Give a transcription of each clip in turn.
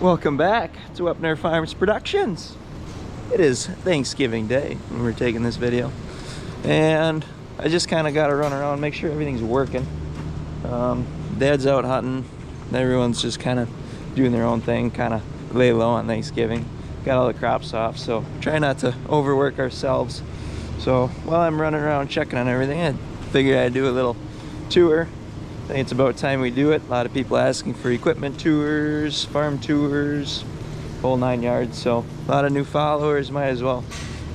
Welcome back to Upner Farms Productions. It is Thanksgiving Day when we're taking this video, and I just kind of got to run around, make sure everything's working. Dad's out hunting, everyone's just kind of doing their own thing, kind of lay low on Thanksgiving. Got all the crops off, so try not to overwork ourselves. So while I'm running around checking on everything, I figured I'd do a little tour. I think it's about time we do it. A lot of people asking for equipment tours, farm tours, whole 9 yards. So a lot of new followers, might as well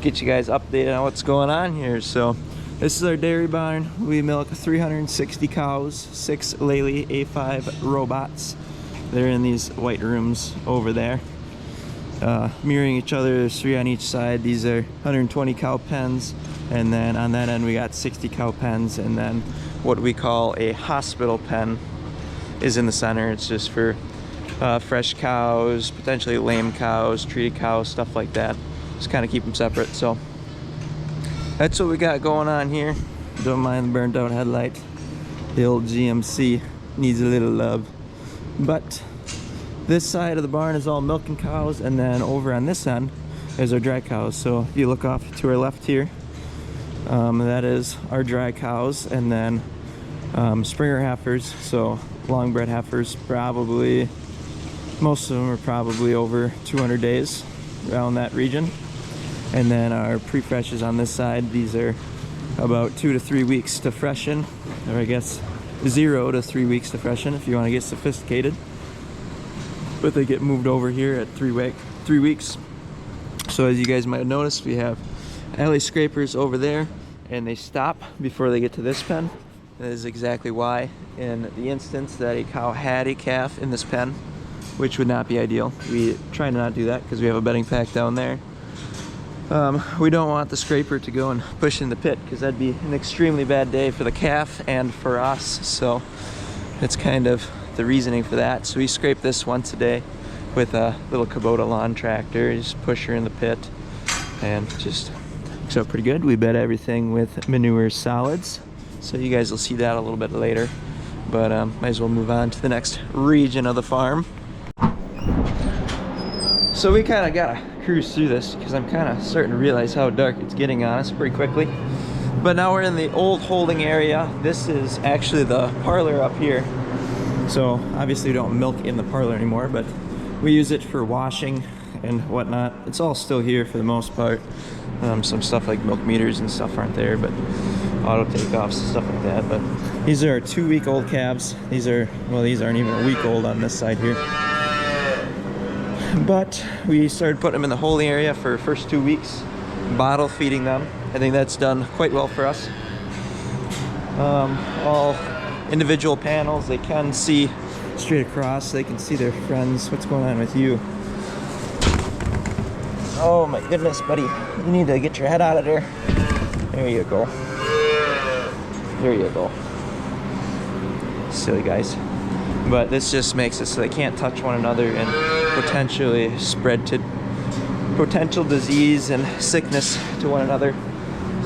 get you guys updated on what's going on here. So this is our dairy barn. We milk 360 cows, 6 Lely A5 robots. They're in these white rooms over there, mirroring each other. There's 3 on each side. These are 120 cow pens, and then on that end we got 60 cow pens, and then what we call a hospital pen is in the center. It's just for fresh cows, potentially lame cows, treated cows, stuff like that. Just kind of keep them separate. So that's what we got going on here. Don't mind the burnt out headlight. The old GMC needs a little love. But this side of the barn is all milking cows, and then over on this end is our dry cows. So if you look off to our left here, that is our dry cows, and then Springer heifers, so long bred heifers. Probably most of them are probably over 200 days, around that region. And then our pre-freshes on this side, these are about 2 to 3 weeks to freshen, or I guess 0 to 3 weeks to freshen if you want to get sophisticated. But they get moved over here at 3 weeks. So as you guys might have noticed, we have alley scrapers over there, and they stop before they get to this pen. That is exactly why, in the instance that a cow had a calf in this pen, which would not be ideal. We try to not do that because we have a bedding pack down there. We don't want the scraper to go and push in the pit, because that'd be an extremely bad day for the calf and for us. So it's kind of the reasoning for that. So we scrape this once a day with a little Kubota lawn tractor. You just push her in the pit and just works out pretty good. We bed everything with manure solids, so you guys will see that a little bit later. But might as well move on to the next region of the farm. So we kind of gotta cruise through this because I'm kind of starting to realize how dark it's getting on us pretty quickly. But now we're in the old holding area. This is actually the parlor up here. So obviously we don't milk in the parlor anymore, but we use it for washing and whatnot. It's all still here for the most part. Some stuff like milk meters and stuff aren't there, but auto takeoffs and stuff like that. But these are 2-week-old calves. These are, well, these aren't even a week old on this side here. But we started putting them in the holding area for the first 2 weeks, bottle feeding them. I think that's done quite well for us. All individual panels, they can see straight across, they can see their friends. What's going on with you? Oh my goodness, buddy, you need to get your head out of there. There you go. There you go. Silly guys. But this just makes it so they can't touch one another and potentially spread to potential disease and sickness to one another.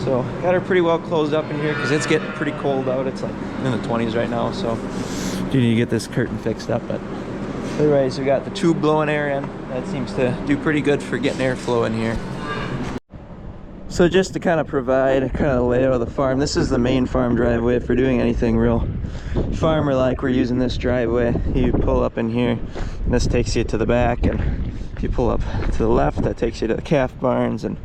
So got her pretty well closed up in here because it's getting pretty cold out. It's like in the 20s right now, so do need to get this curtain fixed up. But otherwise, we got the tube blowing air in. That seems to do pretty good for getting airflow in here. So just to kind of provide a kind of layout of the farm, this is the main farm driveway. If we're doing anything real farmer like, we're using this driveway. You pull up in here and this takes you to the back, and if you pull up to the left, that takes you to the calf barns, and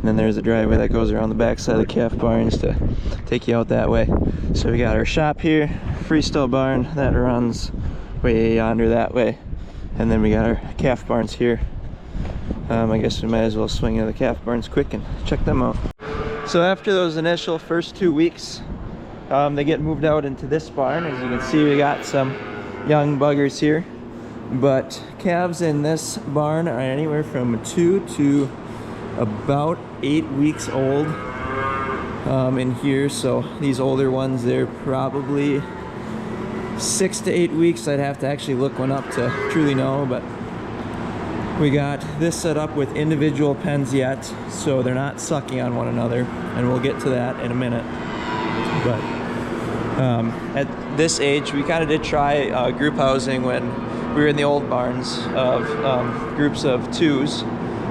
then there's a driveway that goes around the back side of the calf barns to take you out that way. So we got our shop here, freestyle barn that runs way yonder that way, and then we got our calf barns here. I guess we might as well swing into the calf barns quick and check them out. So after those initial first 2 weeks, they get moved out into this barn. As you can see, we got some young buggers here, but calves in this barn are anywhere from 2 to about 8 weeks old in here. So these older ones, they're probably 6 to 8 weeks. I'd have to actually look one up to truly know, but we got this set up with individual pens yet, so they're not sucking on one another, and we'll get to that in a minute. But at this age, we kind of did try group housing when we we were in the old barns of groups of 2s,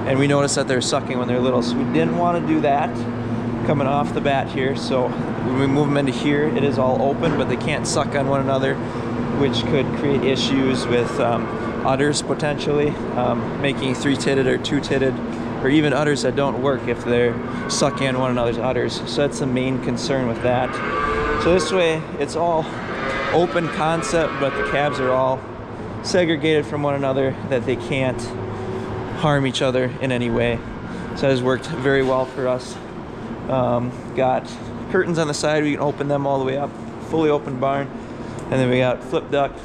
and we noticed that they're sucking when they're little, so we didn't want to do that coming off the bat here. So when we move them into here, it is all open, but they can't suck on one another, which could create issues with udders potentially, making 3-titted or 2-titted, or even udders that don't work if they're sucking on one another's udders. So that's the main concern with that. So this way it's all open concept, but the calves are all segregated from one another, that they can't harm each other in any way. So that has worked very well for us. Got curtains on the side, we can open them all the way up, fully open barn. And then we got flip duct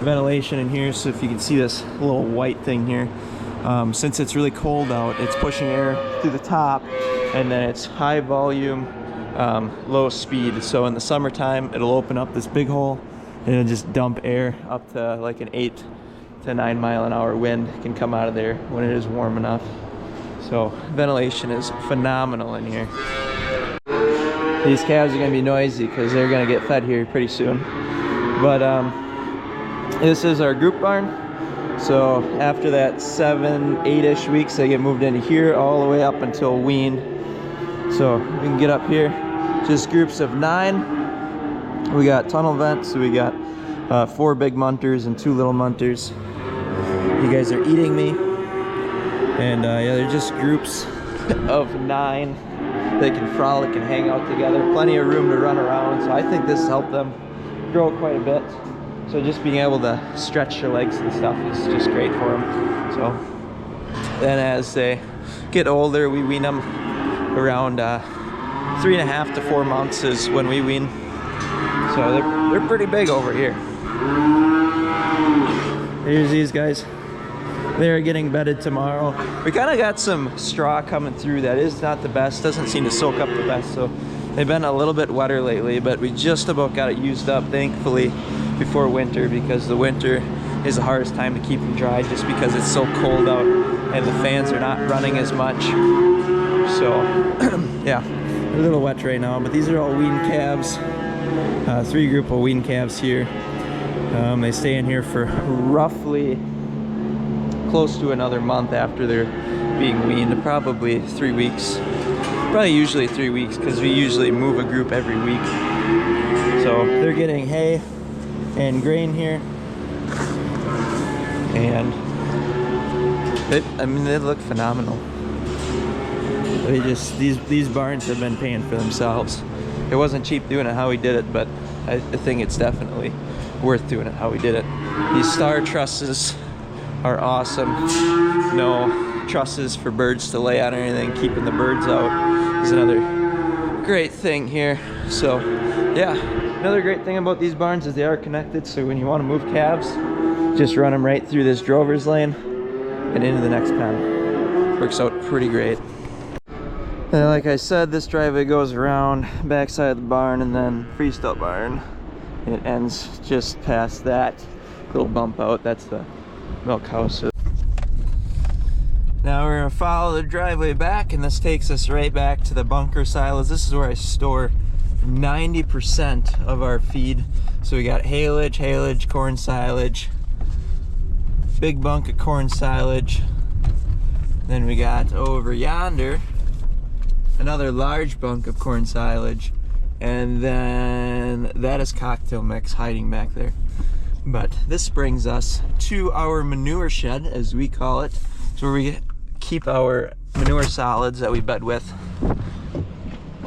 ventilation in here, so if you can see this little white thing here, since it's really cold out, it's pushing air through the top, and then it's high volume, low speed. So in the summertime, it'll open up this big hole, and it'll just dump air up to like an 8 to 9 mile an hour wind can come out of there when it is warm enough. So ventilation is phenomenal in here. These calves are gonna be noisy because they're gonna get fed here pretty soon. But this is our group barn. So after that 7, 8-ish weeks, they get moved into here all the way up until wean. So we can get up here, just groups of 9. We got tunnel vents, so we got 4 big munters and 2 little munters. You guys are eating me. And yeah, they're just groups of 9. They can frolic and hang out together. Plenty of room to run around, so I think this helped them grow quite a bit. So just being able to stretch their legs and stuff is just great for them. So then as they get older, we wean them around 3.5 to 4 months is when we wean. So they're pretty big over here. Here's these guys. They're getting bedded tomorrow. We kind of got some straw coming through that is not the best, doesn't seem to soak up the best, so they've been a little bit wetter lately, but we just about got it used up, thankfully, before winter, because the winter is the hardest time to keep them dry just because it's so cold out and the fans are not running as much. So yeah, they're a little wet right now, but these are all weaned calves. 3 group of weaned calves here. They stay in here for roughly close to another month after they're being weaned, probably 3 weeks. Probably usually 3 weeks, because we usually move a group every week. So they're getting hay and grain here, and I mean, they look phenomenal. They just, these barns have been paying for themselves. It wasn't cheap doing it how we did it, but I think it's definitely worth doing it how we did it. These star trusses are awesome. No trusses for birds to lay on or anything, keeping the birds out is another great thing here. So yeah, another great thing about these barns is they are connected, so when you want to move calves, just run them right through this drover's lane and into the next pen. Works out pretty great. And like I said, this driveway goes around backside of the barn and then freestyle barn. It ends just past that little bump out. That's the milk house. Now we're gonna follow the driveway back, and this takes us right back to the bunker silos. This is where I store 90% of our feed. So we got haylage, corn silage, big bunk of corn silage. Then we got over yonder another large bunk of corn silage, and then that is cocktail mix hiding back there. But this brings us to our manure shed, as we call it. So where we keep our manure solids that we bed with.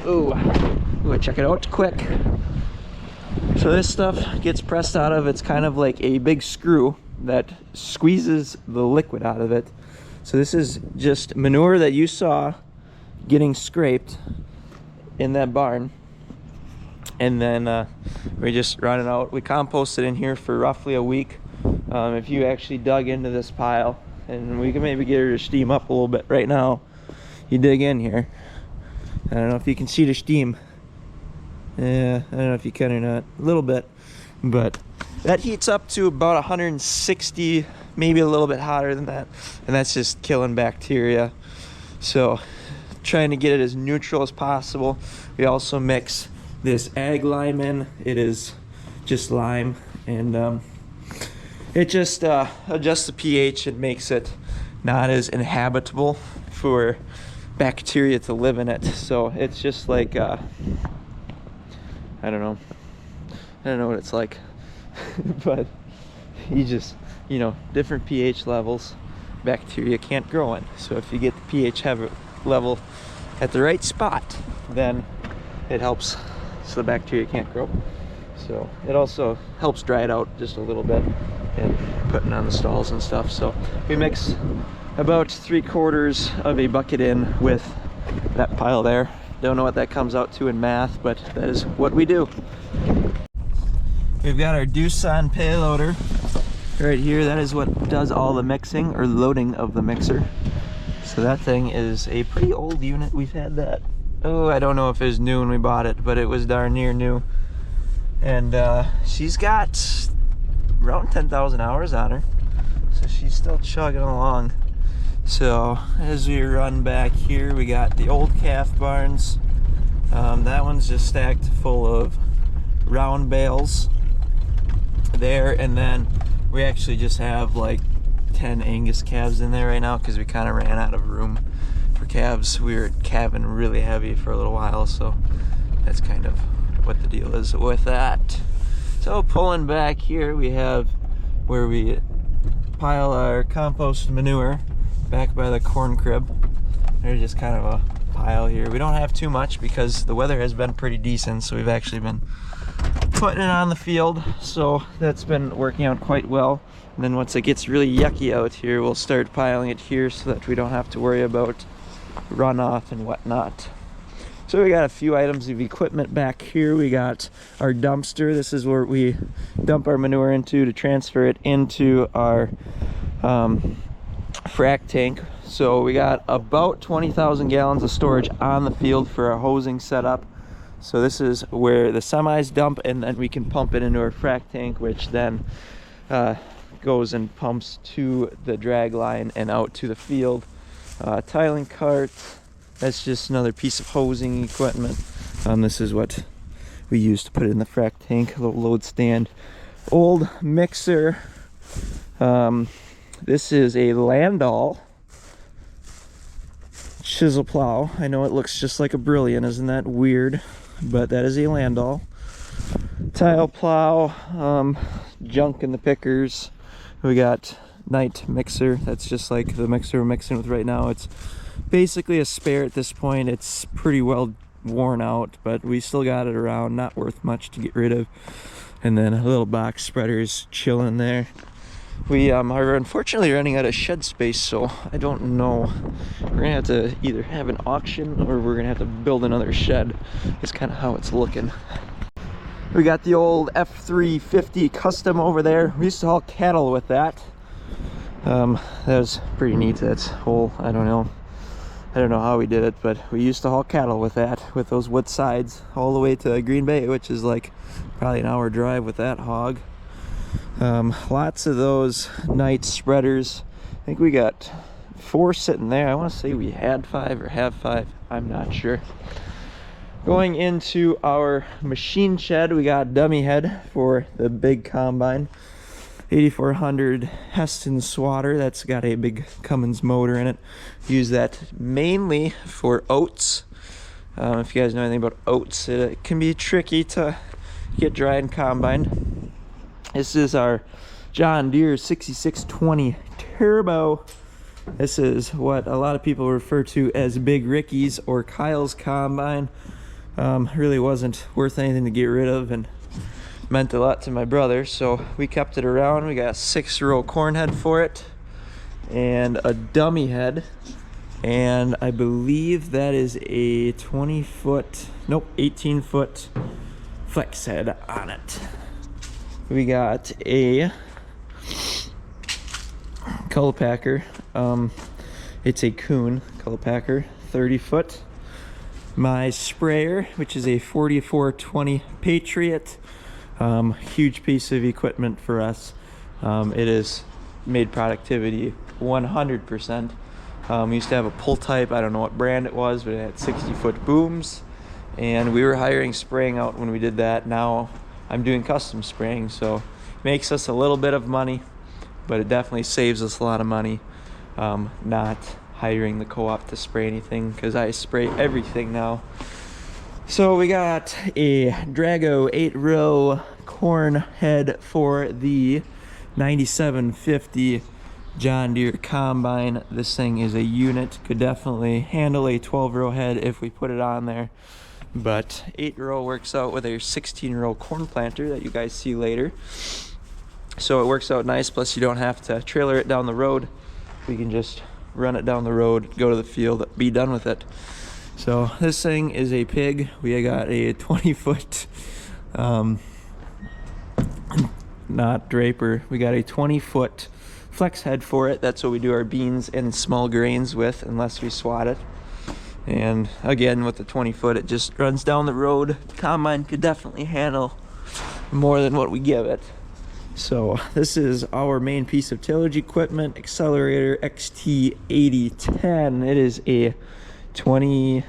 Ooh, check it out quick. So this stuff gets pressed out of, it's kind of like a big screw that squeezes the liquid out of it. So this is just manure that you saw getting scraped in that barn. And then we just run it out. We compost it in here for roughly a week. If you actually dug into this pile, and we can maybe get her to steam up a little bit right now. You dig in here. I don't know if you can see the steam. Yeah, I don't know if you can or not. A little bit. But that heats up to about 160, maybe a little bit hotter than that. And that's just killing bacteria. So trying to get it as neutral as possible. We also mix this ag lime in. It is just lime, and it just adjusts the pH and makes it not as inhabitable for bacteria to live in it. So it's just like I don't know what it's like. But you just, you know, different pH levels bacteria can't grow in. So if you get the pH level at the right spot, then it helps so the bacteria can't grow. So it also helps dry it out just a little bit and putting on the stalls and stuff. So we mix about 3/4 of a bucket in with that pile there. Don't know what that comes out to in math, but that is what we do. We've got our Doosan payloader right here. That is what does all the mixing or loading of the mixer. So that thing is a pretty old unit. We've had that, oh, I don't know if it was new when we bought it, but it was darn near new. And she's got around 10,000 hours on her, so she's still chugging along. So as we run back here, we got the old calf barns. That one's just stacked full of round bales there, and then we actually just have like 10 Angus calves in there right now because we kind of ran out of room for calves. We were calving really heavy for a little while, so that's kind of what the deal is with that. So pulling back here, we have where we pile our compost manure back by the corn crib. There's just kind of a pile here. We don't have too much because the weather has been pretty decent, so we've actually been putting it on the field, so that's been working out quite well. And then once it gets really yucky out here, we'll start piling it here so that we don't have to worry about runoff and whatnot. So we got a few items of equipment back here. We got our dumpster. This is where we dump our manure into to transfer it into our frac tank. So we got about 20,000 gallons of storage on the field for our hosing setup. So this is where the semis dump, and then we can pump it into our frac tank, which then goes and pumps to the drag line and out to the field. Tiling cart, that's just another piece of hosing equipment. This is what we use to put it in the frac tank, a little load stand. Old mixer. This is a Landau chisel plow. I know it looks just like a Brilliant, isn't that weird? But that is a Landau. Tile plow, junk in the pickers. We got night mixer. That's just like the mixer we're mixing with right now. It's basically a spare at this point. It's pretty well worn out, but we still got it around, not worth much to get rid of. And then a little box spreaders chilling there. We are unfortunately running out of shed space, so I don't know. We're gonna have to either have an auction or we're gonna have to build another shed. It's kind of how it's looking. We got the old F350 custom over there. We used to haul cattle with that. That was pretty neat. That's whole, I don't know how we did it, but we used to haul cattle with that, with those wood sides all the way to Green Bay, which is like probably an hour drive with that hog. Lots of those night spreaders. I think we got 4 sitting there. I want to say we had 5 or have 5. I'm not sure. Going into our machine shed, we got dummy head for the big combine. 8400 Heston swatter. That's got a big Cummins motor in it. Use that mainly for oats. If you guys know anything about oats, it can be tricky to get dry and combined. This is our John Deere 6620 Turbo. This is what a lot of people refer to as Big Ricky's or Kyle's combine. Really wasn't worth anything to get rid of and meant a lot to my brother, so we kept it around. We got a 6-row corn head for it and a dummy head, and I believe that is a 18-foot flex head on it. We got a Cullipacker. It's a Kuhn Cullipacker, 30-foot. My sprayer, which is a 4420 Patriot. Huge piece of equipment for us. It has made productivity 100%. We used to have a pull type, I don't know what brand it was, but it had 60-foot booms, and we were hiring spraying out when we did that. Now I'm doing custom spraying, so it makes us a little bit of money. but it definitely saves us a lot of money not hiring the co-op to spray anything, because I spray everything now. So we got a Drago 8-row corn head for the 9750 John Deere combine. This thing is a unit, could definitely handle a 12-row head if we put it on there, but 8-row works out with a 16-row corn planter that you guys see later. So it works out nice, plus you don't have to trailer it down the road. We can just run it down the road, go to the field, be done with it. So this thing is a pig. We got a 20-foot, not draper, we got a 20-foot flex head for it. That's what we do our beans and small grains with, unless we swat it. And again, with the 20-foot, it just runs down the road. Combine could definitely handle more than what we give it. So this is our main piece of tillage equipment, Accelerator XT8010. It is a 20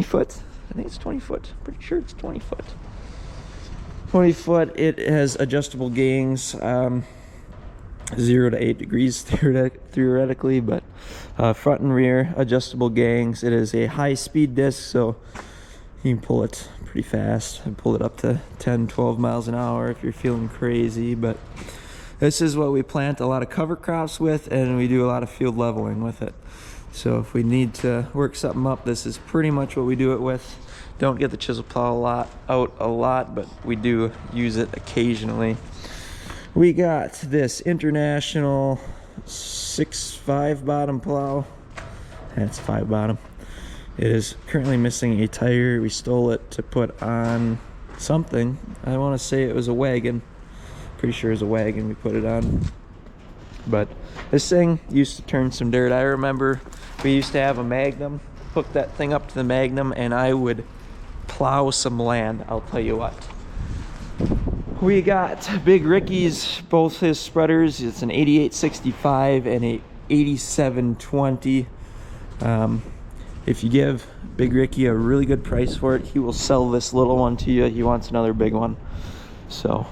foot. I think it's 20 foot. Pretty sure it's 20 foot. 20 foot. It has adjustable gangs, 0 to 8 degrees theoretically, but front and rear adjustable gangs. It is a high-speed disc, so you can pull it pretty fast and pull it up to 10-12 miles an hour if you're feeling crazy. But this is what we plant a lot of cover crops with, and we do a lot of field leveling with it. So if we need to work something up, this is pretty much what we do it with. Don't get the chisel plow out a lot, but we do use it occasionally. We got this International 6.5 bottom plow. That's 5 bottom. It is currently missing a tire. We stole it to put on something. I want to say it was a wagon. Pretty sure it was a wagon we put it on. But this thing used to turn some dirt. I remember we used to have a Magnum. Hook that thing up to the Magnum and I would plow some land, I'll tell you what. We got Big Ricky's, both his spreaders. It's an 8865 and a 8720. If you give Big Ricky a really good price for it, he will sell this little one to you. He wants another big one. So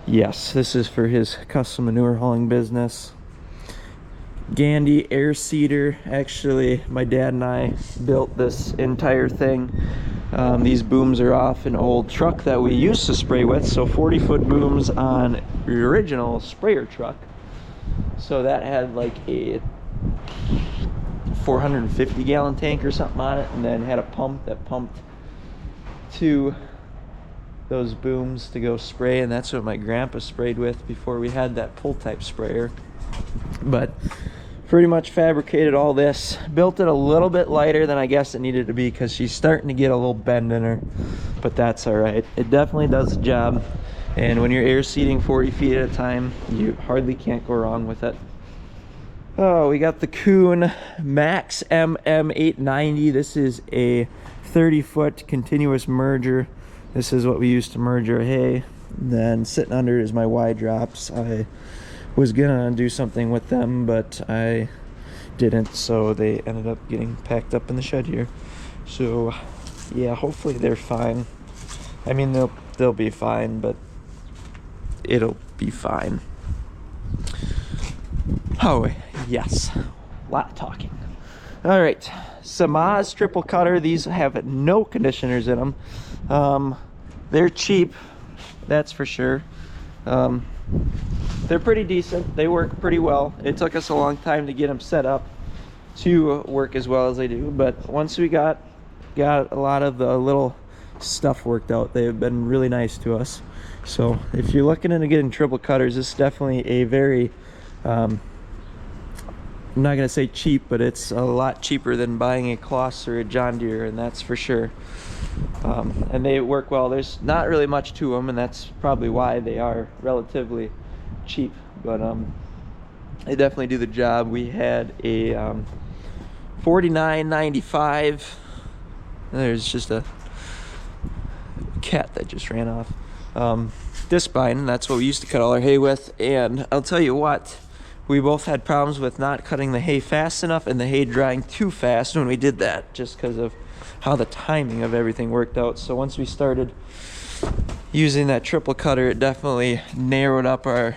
yes, this is for his custom manure hauling business. Gandy air seeder. Actually, my dad and I built this entire thing. These booms are off an old truck that we used to spray with, so 40-foot booms on the original sprayer truck. So that had like a 450-gallon tank or something on it, and then had a pump that pumped to those booms to go spray, and that's what my grandpa sprayed with before we had that pull type sprayer. But pretty much fabricated all this, built it a little bit lighter than I guess it needed to be, because she's starting to get a little bend in her, but that's all right. It definitely does the job, and when you're air seeding 40 feet at a time, you hardly can't go wrong with it. Oh, we got the Kuhn Max MM890. This is a 30-foot continuous merger. This is what we use to merge our hay. And then sitting under is my Y drops. I was gonna do something with them, but I didn't, so they ended up getting packed up in the shed here. So yeah, hopefully they're fine. I mean, they'll be fine, but it'll be fine. Oh yes, a lot of talking. All right, Samaz triple cutter. These have no conditioners in them. They're cheap, that's for sure. They're pretty decent. They work pretty well. It took us a long time to get them set up to work as well as they do, but once we got a lot of the little stuff worked out, they've been really nice to us. So if you're looking into getting triple cutters, this is definitely a very I'm not gonna say cheap, but it's a lot cheaper than buying a Kloss or a John Deere, and that's for sure. And they work well. There's not really much to them, and that's probably why they are relatively cheap, but they definitely do the job. We had a $49.95. There's just a cat that just ran off. Disc bind, that's what we used to cut all our hay with, and I'll tell you what, we both had problems with not cutting the hay fast enough and the hay drying too fast when we did that, just because of how the timing of everything worked out. So once we started using that triple cutter, it definitely narrowed up our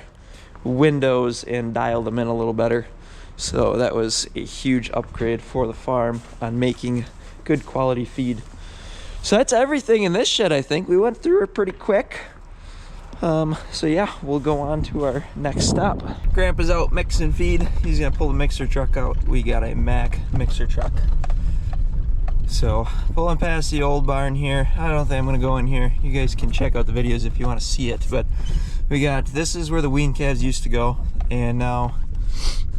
windows and dialed them in a little better. So that was a huge upgrade for the farm on making good quality feed. So that's everything in this shed, I think. We went through it pretty quick. So yeah, we'll go on to our next stop. Grandpa's out mixing feed. He's gonna pull the mixer truck out. We got a Mack mixer truck. So pulling past the old barn here. I don't think I'm gonna go in here. You guys can check out the videos if you want to see it. But we got, this is where the wean calves used to go, and now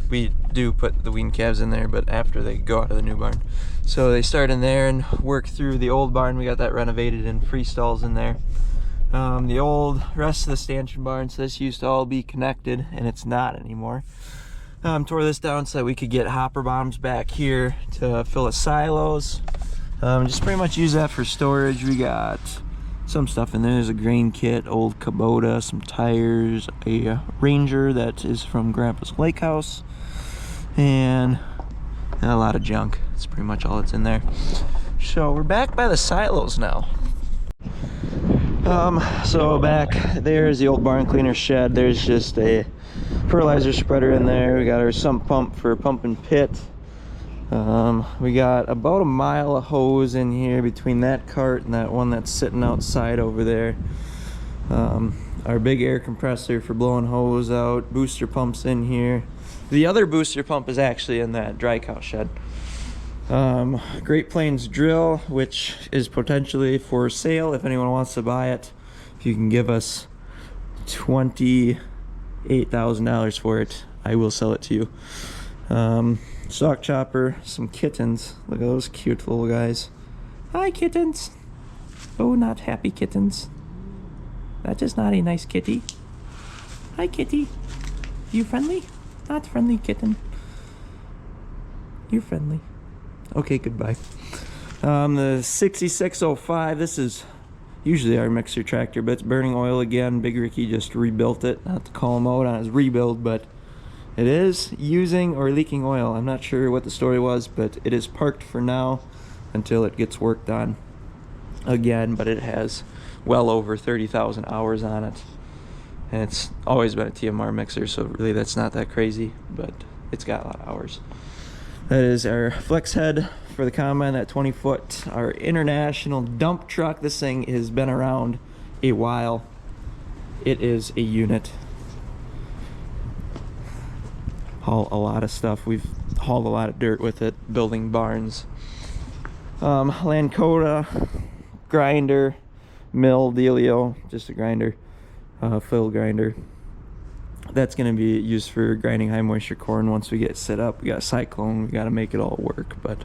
we do put the wean calves in there, but after they go out of the new barn. So they start in there and work through the old barn. We got that renovated and free stalls in there. The old rest of the stanchion barn, so this used to all be connected, and it's not anymore. Tore this down so that we could get hopper bottoms back here to fill the silos. Just pretty much use that for storage. We got some stuff in there. There's a grain kit, old Kubota, some tires, a Ranger that is from Grandpa's lake house, and a lot of junk. That's pretty much all that's in there. So we're back by the silos now. So back there's the old barn cleaner shed. There's just a fertilizer spreader in there. We got our sump pump for pumping pit. We got about a mile of hose in here between that cart and that one that's sitting outside over there. Our big air compressor for blowing hose out. Booster pumps in here. The other booster pump is actually in that dry cow shed. Great Plains drill, which is potentially for sale if anyone wants to buy it. If you can give us $28,000 for it, I will sell it to you. Stock chopper, some kittens. Look at those cute little guys. Hi, kittens. Oh, not happy kittens. That is not a nice kitty. Hi, kitty. You friendly? Not friendly, kitten. You're friendly. Okay, goodbye. The 6605, this is usually our mixer tractor, but it's burning oil again. Big Ricky just rebuilt it. Not to call him out on his rebuild, but it is using or leaking oil. I'm not sure what the story was, but it is parked for now until it gets worked on again. But it has well over 30,000 hours on it, and it's always been a TMR mixer, so really that's not that crazy, but it's got a lot of hours. That is our flex head for the combine, that 20-foot. Our international dump truck. This thing has been around a while. It is a unit. Haul a lot of stuff. We've hauled a lot of dirt with it, building barns. Lankota grinder, mill dealio, just a grinder, fill grinder. That's going to be used for grinding high moisture corn once we get set up. We got a cyclone, we got to make it all work. But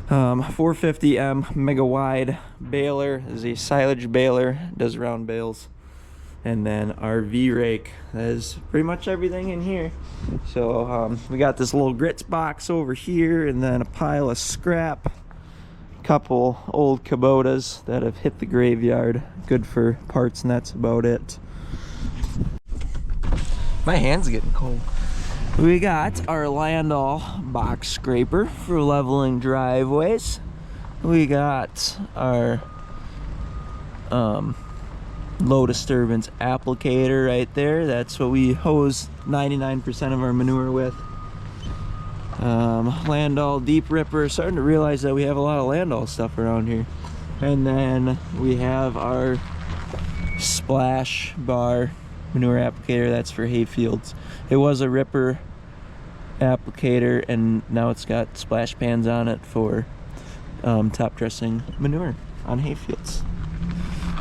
450M mega wide baler is a silage baler, does round bales. And then our V-rake. That is pretty much everything in here. So we got this little grits box over here, and then a pile of scrap. Couple old Kubotas that have hit the graveyard. Good for parts, and that's about it. My hands are getting cold. We got our Landau box scraper for leveling driveways. We got our low disturbance applicator right there. That's what we hose 99% of our manure with. Landau deep ripper. Starting to realize that we have a lot of Landau stuff around here. And then we have our splash bar manure applicator. That's for hay fields. It was a ripper applicator, and now it's got splash pans on it for top dressing manure on hay fields.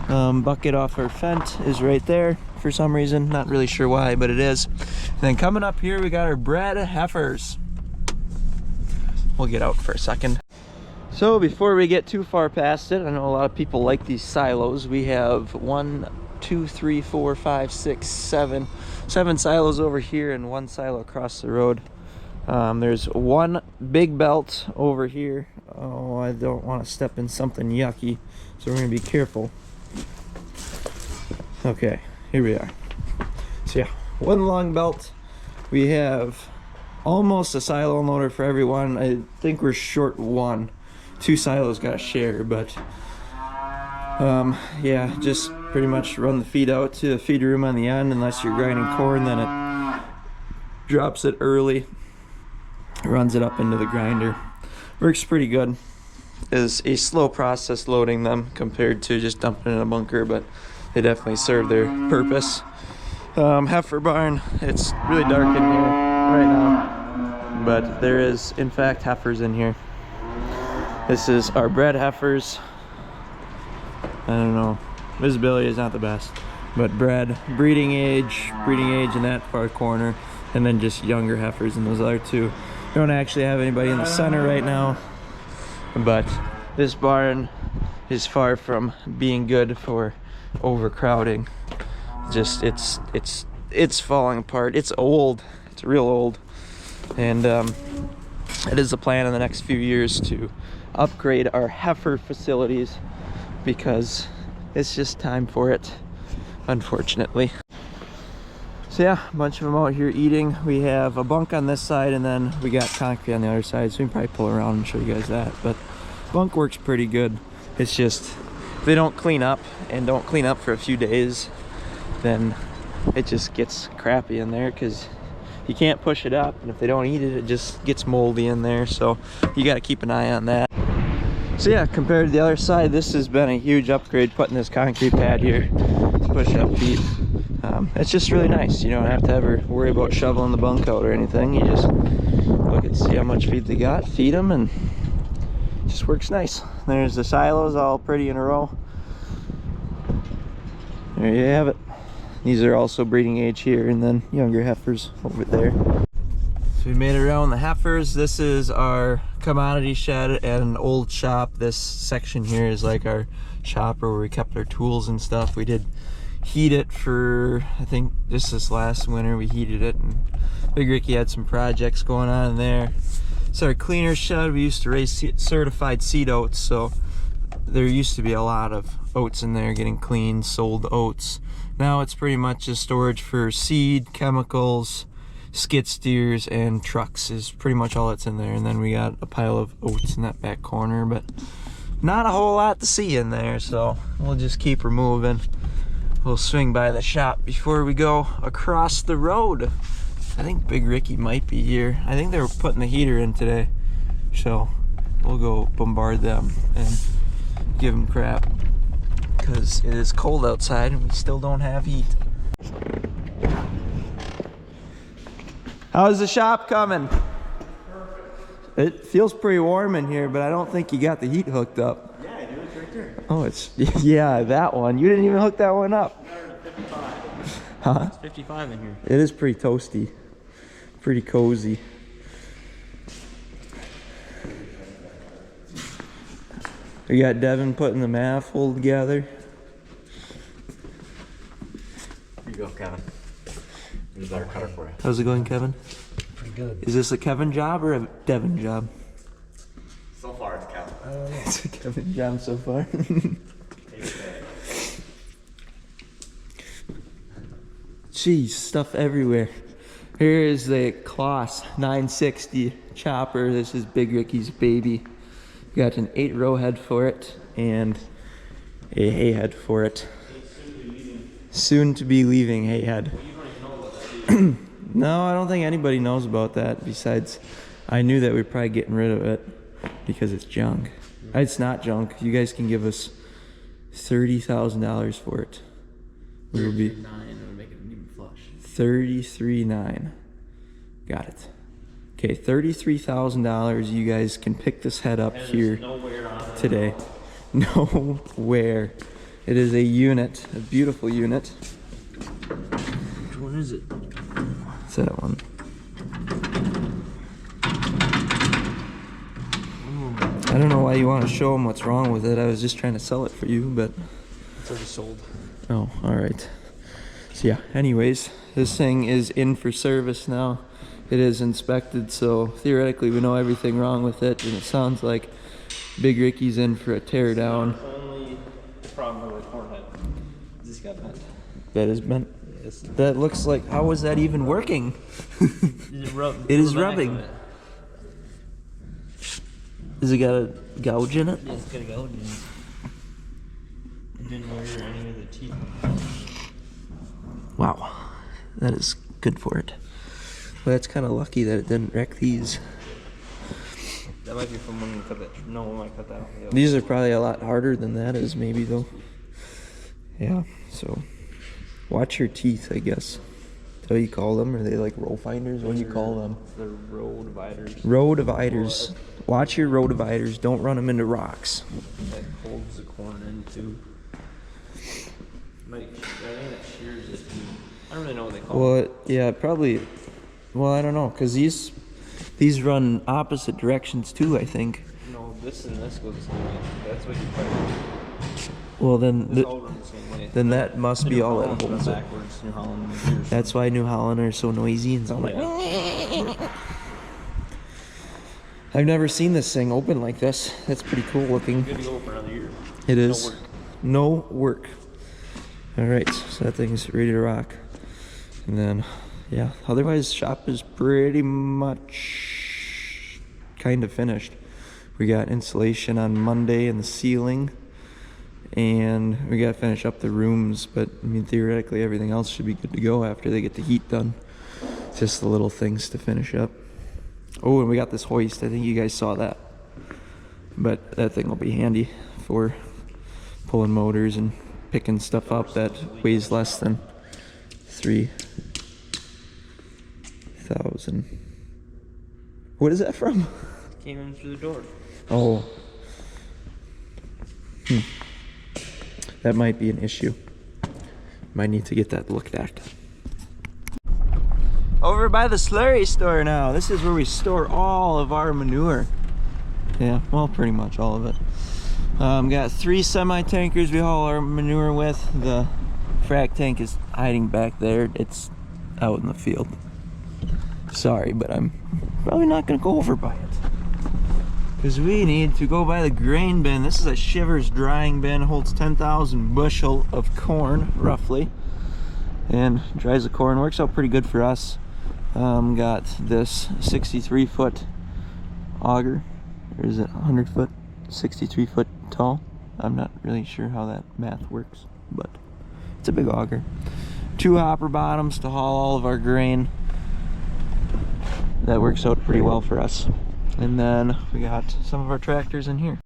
Bucket off our fence is right there for some reason, not really sure why, but it is. And then coming up here we got our bred heifers. We'll get out for a second. So before we get too far past it, I know a lot of people like these silos. We have 1, 2, 3, 4, 5, 6, 7 silos over here and one silo across the road. There's one big belt over here. Oh, I don't want to step in something yucky, so we're gonna be careful. Okay, here we are. So yeah, one long belt. We have almost a silo unloader for everyone. I think we're short one. 2 silos got to share, but yeah, just pretty much run the feed out to a feed room on the end, unless you're grinding corn, then it drops it early, runs it up into the grinder. Works pretty good. Is a slow process loading them compared to just dumping in a bunker, but they definitely serve their purpose. Heifer barn, it's really dark in here right now, but there is in fact heifers in here. This is our bred heifers. I don't know, visibility is not the best, but bred, breeding age in that far corner, and then just younger heifers in those other two. Don't actually have anybody in the center right now, but this barn is far from being good for overcrowding. Just it's falling apart. It's old. It's real old, and it is the plan in the next few years to upgrade our heifer facilities, because it's just time for it, unfortunately. So yeah, a bunch of them out here eating. We have a bunk on this side, and then we got concrete on the other side, so we can probably pull around and show you guys that. But bunk works pretty good. It's just, if they don't clean up and don't clean up for a few days, then it just gets crappy in there, because you can't push it up, and if they don't eat it, it just gets moldy in there, so you got to keep an eye on that. So yeah, compared to the other side, this has been a huge upgrade, putting this concrete pad here to push up feed. It's just really nice. You don't have to ever worry about shoveling the bunk out or anything. You just look and see how much feed they got, feed them, and it just works nice. There's the silos all pretty in a row. There you have it. These are also breeding age here, and then younger heifers over there. So we made it around the heifers. This is our commodity shed and an old shop. This section here is like our shop where we kept our tools and stuff. We did heat it for, I think just this last winter we heated it, and Big Ricky had some projects going on in there. It's our cleaner shed. We used to raise certified seed oats, so there used to be a lot of oats in there getting cleaned, sold oats. Now it's pretty much just storage for seed, chemicals, skid steers, and trucks is pretty much all that's in there. And then we got a pile of oats in that back corner, but not a whole lot to see in there, so we'll just keep removing. We'll swing by the shop before we go across the road. I think Big Ricky might be here. I think they were putting the heater in today, so we'll go bombard them and give them crap, because it is cold outside and we still don't have heat. How's the shop coming? Perfect. It feels pretty warm in here, but I don't think you got the heat hooked up. Yeah, I do. It's right there. Oh, it's, yeah, that one. You didn't even hook that one up. 55. Huh? It's 55 in here. It is pretty toasty. Pretty cozy. We got Devin putting the manifold together. Here you go, Kevin. Here's a better cutter for you. How's it going, Kevin? Pretty good. Is this a Kevin job or a Devin job? So far, it's Kevin. It's a Kevin job so far. Jeez, stuff everywhere. Here is the Kloss 960 chopper. This is Big Ricky's baby. Got an 8-row head for it and a hay head for it. Soon to be leaving hay head. No, I don't think anybody knows about that. Besides, I knew that we're probably getting rid of it because it's junk. It's not junk. You guys can give us $30,000 for it. We will be $33,900. Got it. Okay, $33,000. You guys can pick this head up here today. Nowhere. It is a unit, a beautiful unit. Which one is it? It's that one. I don't know why you want to show them what's wrong with it. I was just trying to sell it for you, but It's already sold. oh, all right. So yeah, anyways, this thing is in for service now. It is inspected, so theoretically we know everything wrong with it, and it sounds like Big Ricky's in for a tear down. Only problem with the corn head. This got bent. That is bent. Yes. That looks like, how is that even working? It is rubbing. Has it got a gouge in it? Yeah, it's got a gouge in it. Didn't wear any of the teeth. Wow, that is good for it. Well, that's kind of lucky that it didn't wreck these. That might be from when we cut that. No, when I cut that off. These are probably a lot harder than that is, maybe, though. Yeah, so watch your teeth, I guess. That's what you call them? Are they like row finders? What do you call them? The row dividers. Row dividers. Watch your row dividers. Don't run them into rocks. That holds the corn in too. I think that shears it too. I don't really know what they call it. Well, yeah, probably. Well, I don't know, because these run opposite directions too, I think. No, this and this go the same way. That's what you probably. Well, then This all run the same way. then that must be all that holds it. Backwards, New Holland. Years. That's why New Holland are so noisy and sound like. I've never seen this thing open like this. That's pretty cool looking. Good to go for another year. It is. No work. No work. All right, so that thing's ready to rock. And then, yeah, otherwise shop is pretty much kind of finished. We got insulation on Monday in the ceiling, and we got to finish up the rooms, but I mean, theoretically everything else should be good to go after they get the heat done. Just the little things to finish up. Oh, and we got this hoist. I think you guys saw that. But that thing will be handy for pulling motors and picking stuff up that weighs less than 3,000. What is that from? Came in through the door. Oh. That might be an issue. Might need to get that looked at. Over by the slurry store now. This is where we store all of our manure. Yeah, well, pretty much all of it. Got 3 semi-tankers we haul our manure with. The frac tank is hiding back there. It's out in the field. Sorry, but I'm probably not gonna go over by it. Because we need to go by the grain bin. This is a Shivers drying bin. Holds 10,000 bushel of corn, roughly. And dries the corn. Works out pretty good for us. Got this 63-foot auger. Or is it 100 foot? 63 foot tall. I'm not really sure how that math works, but it's a big auger. 2 hopper bottoms to haul all of our grain. That works out pretty well for us. And then we got some of our tractors in here.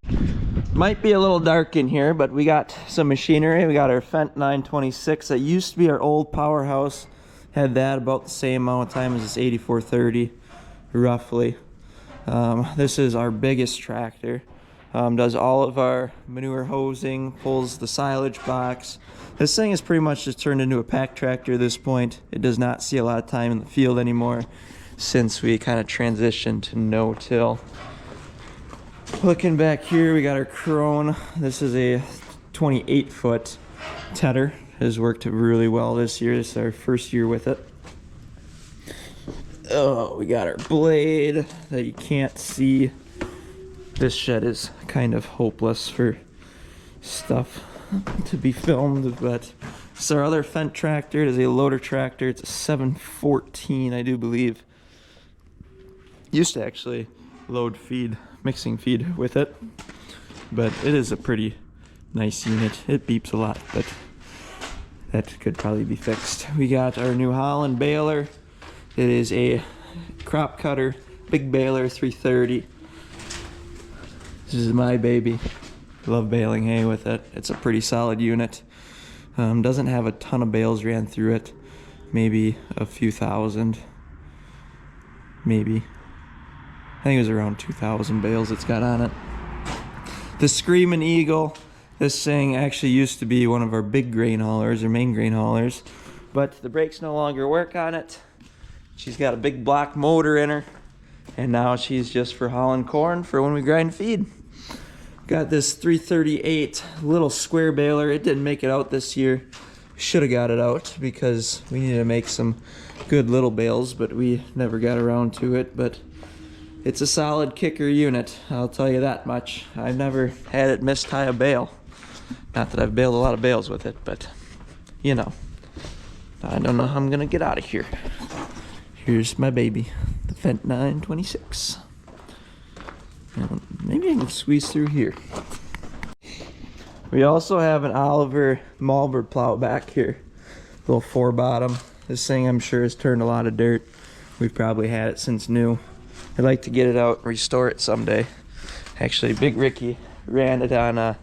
Might be a little dark in here, but we got some machinery. We got our Fendt 926. That used to be our old powerhouse. Had that about the same amount of time as this 8430, roughly. This is our biggest tractor. Does all of our manure hosing, pulls the silage box. This thing is pretty much just turned into a pack tractor at this point. It does not see a lot of time in the field anymore since we kind of transitioned to no-till. Looking back here, we got our Krone. This is a 28-foot tedder. Has worked really well this year. This is our first year with it. Oh, we got our blade that you can't see. This shed is kind of hopeless for stuff to be filmed, but it's our other Fendt tractor. It is a loader tractor. It's a 714, I do believe. Used to actually load feed, mixing feed with it, but it is a pretty nice unit. It beeps a lot, but that could probably be fixed. We got our New Holland baler. It is a crop cutter, big baler, 330. This is my baby. Love baling hay with it. It's a pretty solid unit. Doesn't have a ton of bales ran through it. Maybe a few thousand. Maybe. I think it was around 2,000 bales it's got on it. The Screaming Eagle. This thing actually used to be one of our big grain haulers, or main grain haulers, but the brakes no longer work on it. She's got a big block motor in her, and now she's just for hauling corn for when we grind feed. Got this 338 little square baler. It didn't make it out this year. Should have got it out because we needed to make some good little bales, but we never got around to it. But it's a solid kicker unit, I'll tell you that much. I've never had it mistie a bale. Not that I've baled a lot of bales with it, but you know, I don't know how I'm gonna get out of here. Here's my baby, the Fendt 926. Now, maybe I can squeeze through here. We also have an Oliver Malver plow back here. Little 4-bottom. This thing I'm sure has turned a lot of dirt. We've probably had it since new. I'd like to get it out and restore it someday. Actually, Big Ricky ran it on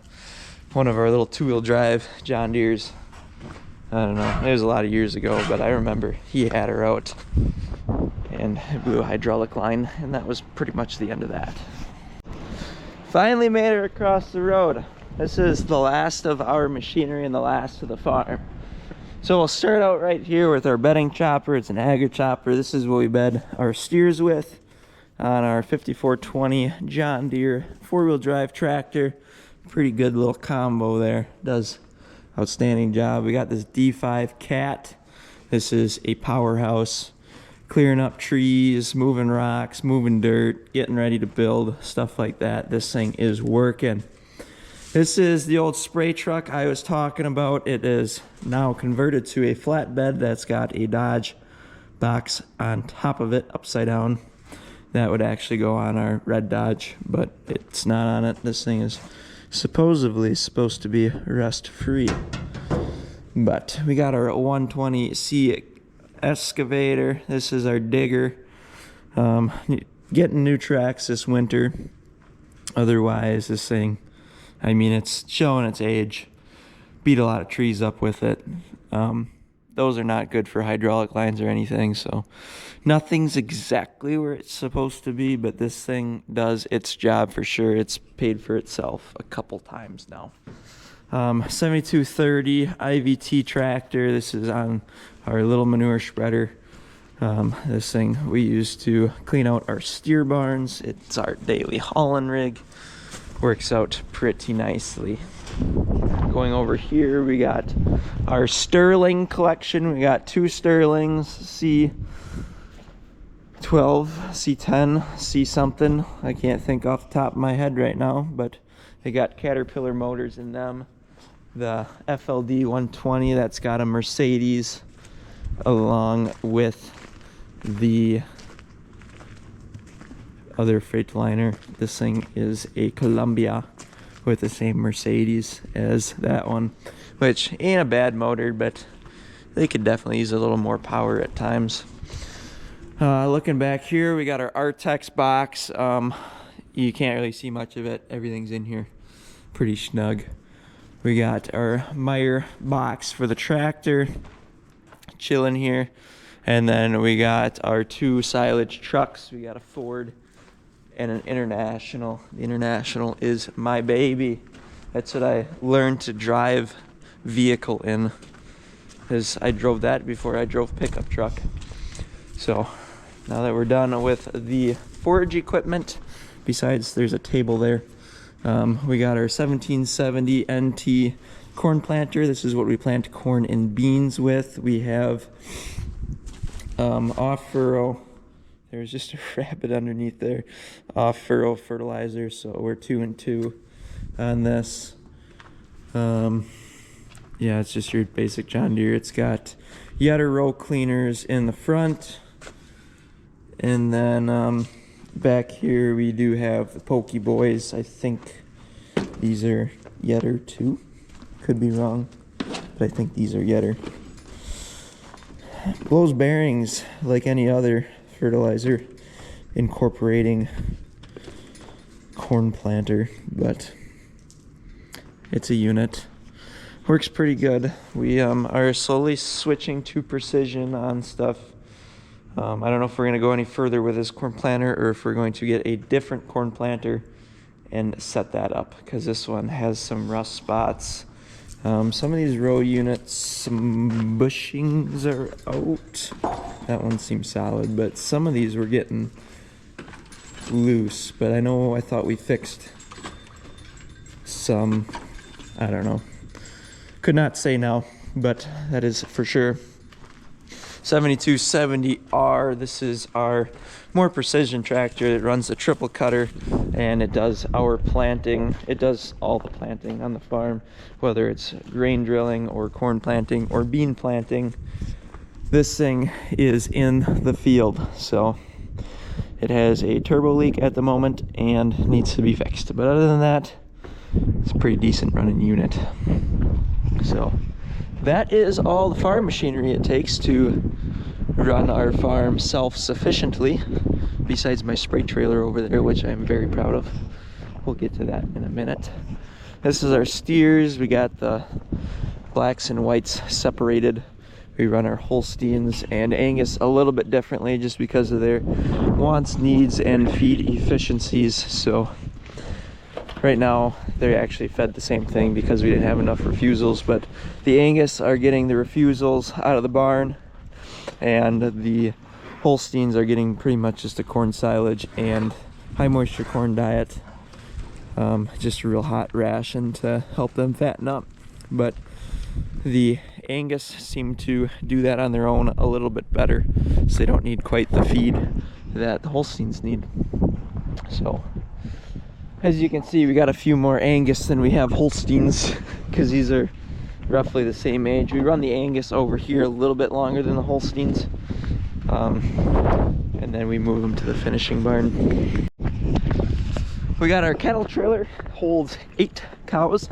one of our little 2-wheel drive John Deere's. I don't know, it was a lot of years ago, but I remember he had her out and it blew a hydraulic line, and that was pretty much the end of that. Finally made it across the road. This is the last of our machinery and the last of the farm. So we'll start out right here with our bedding chopper. It's an agri chopper. This is what we bed our steers with on our 5420 John Deere 4-wheel drive tractor. Pretty good little combo there. Does outstanding job. We got this D5 Cat. This is a powerhouse, clearing up trees, moving rocks, moving dirt, getting ready to build, stuff like that. This thing is working. This is the old spray truck I was talking about. It is now converted to a flatbed that's got a Dodge box on top of it, upside down. That would actually go on our red Dodge, but it's not on it. This thing is supposedly supposed to be rust free. But we got our 120C excavator. This is our digger. Getting new tracks this winter. Otherwise, this thing, I mean, it's showing its age. Beat a lot of trees up with it. Those are not good for hydraulic lines or anything, so nothing's exactly where it's supposed to be, but this thing does its job for sure. It's paid for itself a couple times now. 7230 IVT tractor. This is on our little manure spreader. This thing we use to clean out our steer barns. It's our daily hauling rig. Works out pretty nicely. Going over here, we got our Sterling collection. We got 2 Sterlings, C12, C10, C something. I can't think off the top of my head right now, but they got Caterpillar motors in them. The FLD 120, that's got a Mercedes along with the other Freightliner. This thing is a Columbia with the same Mercedes as that one, which ain't a bad motor, but they could definitely use a little more power at times. Looking back here, we got our Artex box. You can't really see much of it. Everything's in here pretty snug. We got our Meyer box for the tractor chilling here, and then we got our 2 silage trucks. We got a Ford and an International. The International is my baby. That's what I learned to drive vehicle in, because I drove that before I drove pickup truck. So now that we're done with the forage equipment, besides there's a table there, we got our 1770 NT corn planter. This is what we plant corn and beans with. We have off-furrow. There's just a rabbit underneath there. Off-furrow fertilizer, so we're 2 and 2 on this. Yeah, it's just your basic John Deere. It's got Yetter row cleaners in the front. And then back here we do have the Pokey Boys. I think these are Yetter too. Could be wrong, but I think these are Yetter. Blows bearings like any other fertilizer, incorporating corn planter, but it's a unit. Works pretty good. We are slowly switching to precision on stuff. I don't know if we're going to go any further with this corn planter or if we're going to get a different corn planter and set that up, because this one has some rust spots. Some of these row units, some bushings are out. That one seems solid, but some of these were getting loose. But I thought we fixed some. I don't know. Could not say now, but that is for sure. 7270R, this is our more precision tractor. It runs the triple cutter, and it does our planting. It does all the planting on the farm, whether it's grain drilling or corn planting or bean planting. This thing is in the field, so it has a turbo leak at the moment and needs to be fixed. But other than that, it's a pretty decent running unit. So that is all the farm machinery it takes to run our farm self-sufficiently, besides my spray trailer over there, which I'm very proud of. We'll get to that in a minute. This is our steers. We got the blacks and whites separated. We run our Holsteins and Angus a little bit differently just because of their wants, needs, and feed efficiencies. So right now they're actually fed the same thing because we didn't have enough refusals, but the Angus are getting the refusals out of the barn, and the Holsteins are getting pretty much just a corn silage and high moisture corn diet. Just a real hot ration to help them fatten up. But the Angus seem to do that on their own a little bit better, so they don't need quite the feed that the Holsteins need. So as you can see, we got a few more Angus than we have Holsteins because these are roughly the same age. We run the Angus over here a little bit longer than the Holsteins, and then we move them to the finishing barn. We got our cattle trailer, holds 8 cows,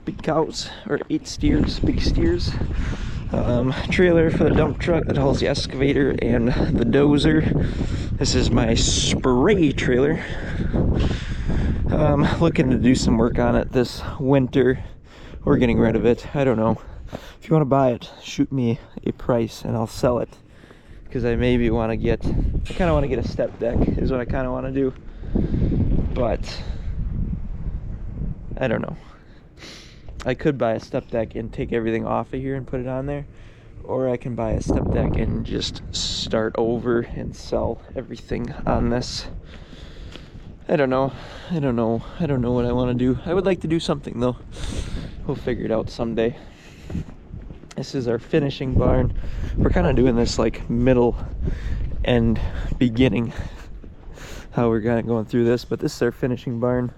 big cows, or 8 steers, big steers. Trailer for the dump truck that holds the excavator and the dozer. This is my spray trailer. Looking to do some work on it this winter. We're getting rid of it. I don't know. If you want to buy it, shoot me a price and I'll sell it. Because I maybe want to get, I kind of want to get a step deck is what I kind of want to do. But I don't know. I could buy a step deck and take everything off of here and put it on there, or I can buy a step deck and just start over and sell everything on this. I don't know what I want to do. I would like to do something though. We'll figure it out someday. This is our finishing barn. We're kind of doing this like middle and beginning, how we're kind of going through this, but this is our finishing barn.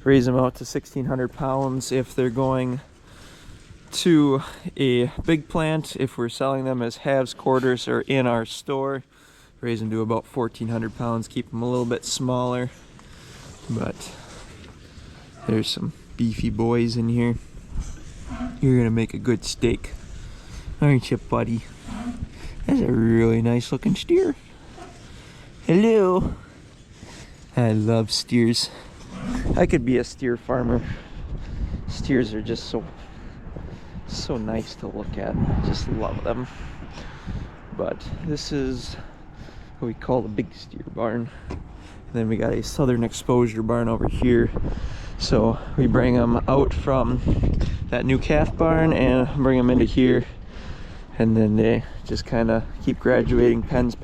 Raise them out to 1,600 pounds if they're going to a big plant. If we're selling them as halves, quarters, or in our store, raise them to about 1,400 pounds. Keep them a little bit smaller, but there's some beefy boys in here. You're gonna make a good steak, aren't you, buddy? That's a really nice looking steer. Hello. I love steers. I could be a steer farmer. Steers are just so nice to look at. Just love them. But this is what we call the big steer barn. And then we got a southern exposure barn over here. So we bring them out from that new calf barn and bring them into here. And then they just kind of keep graduating pens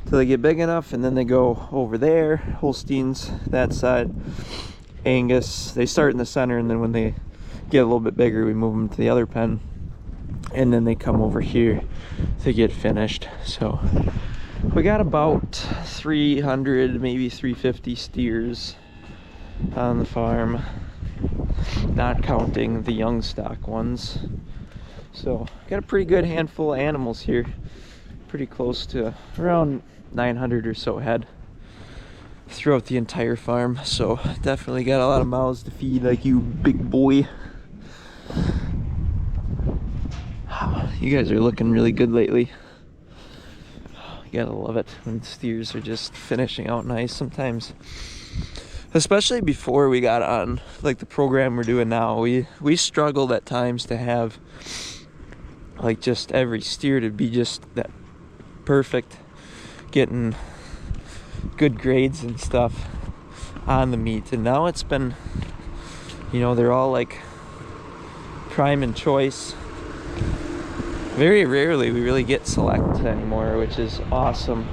till they get big enough, and then they go over there. Holsteins that side, Angus, they start in the center, and then when they get a little bit bigger we move them to the other pen, and then they come over here to get finished. So we got about 300, maybe 350 steers on the farm, not counting the young stock ones. So got a pretty good handful of animals here, pretty close to around 900 or so head throughout the entire farm. So definitely got a lot of mouths to feed, like you big boy. You guys are looking really good lately. You gotta love it when steers are just finishing out nice sometimes, especially before we got on like the program we're doing now. We struggled at times to have like just every steer to be just that perfect, getting good grades and stuff on the meat. And now it's been, you know, they're all like prime and choice. Very rarely we really get select anymore, which is awesome,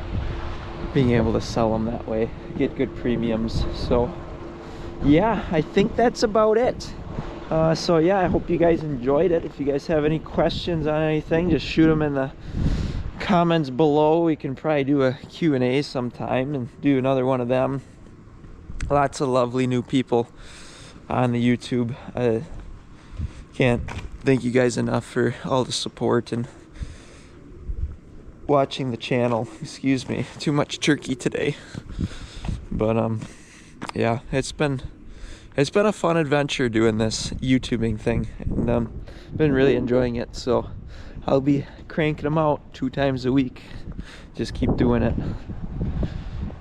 being able to sell them that way, get good premiums. So yeah, I think that's about it. So yeah, I hope you guys enjoyed it. If you guys have any questions on anything, just shoot them in the comments below. We can probably do a Q&A sometime and do another one of them. Lots of lovely new people on the YouTube. I can't thank you guys enough for all the support and watching the channel. Excuse me, too much turkey today. But yeah, it's been a fun adventure doing this YouTubing thing, and been really enjoying it. So I'll be cranking them out 2 times a week. Just keep doing it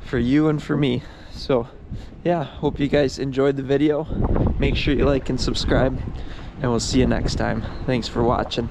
for you and for me. So yeah, hope you guys enjoyed the video. Make sure you like and subscribe, and we'll see you next time. Thanks for watching.